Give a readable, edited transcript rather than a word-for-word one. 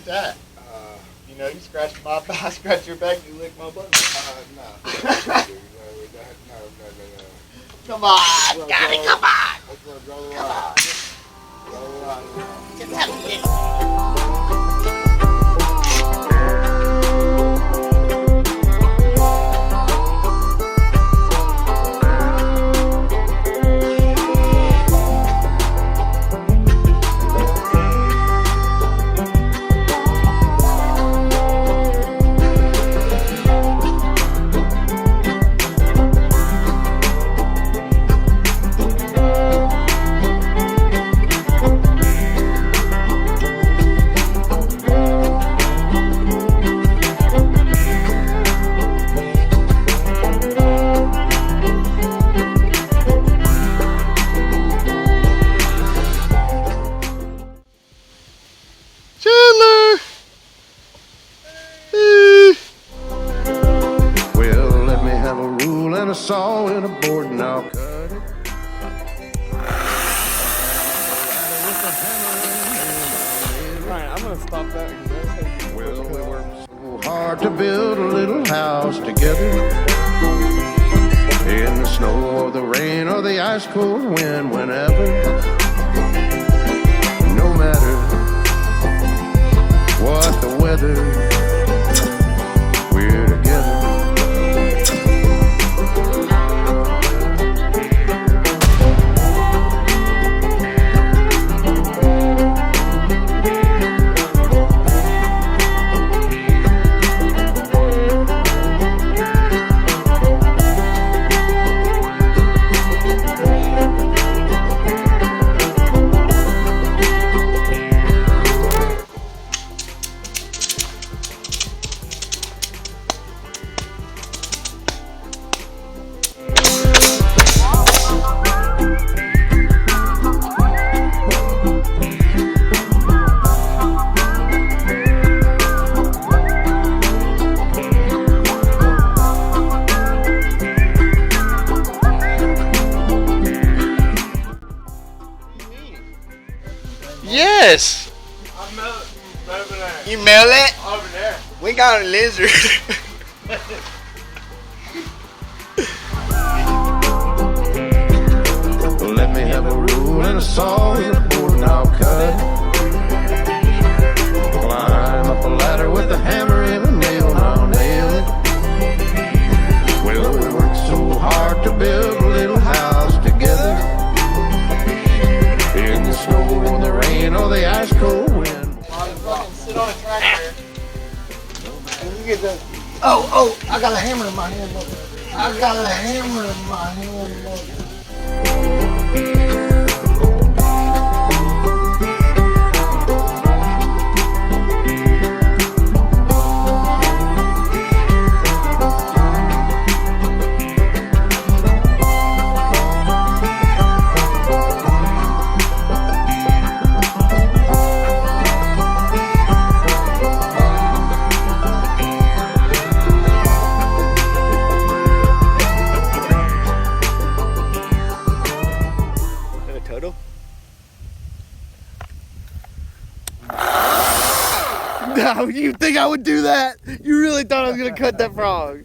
hurt that? You know, you scratch my back, I scratch your back, you lick my butt. No. Come on, Scotty, come on. Let's go draw the Come line. on. Draw the line. Just have a little. A saw and a board and I'll cut it. Alright, I'm gonna stop that because Well, we worked so hard to build a little house together. In the snow or the rain or the ice cold wind, whenever. No matter what the weather, we're together. Yes! I smell it from over there. You smell it? Over there. We got a lizard. Let me have a rule and a saw and a board and I'll cut. Climb up a ladder with a hammer and a nail and I'll nail it. Well, we worked so hard to build a little house together. In the snow or the rain or the ice cold wind. Fucking sit on a tractor. And you get the. Oh, I got a hammer in my hand. Look. I got a hammer in my hand. Look. No, you think I would do that? You really thought I was gonna cut that frog?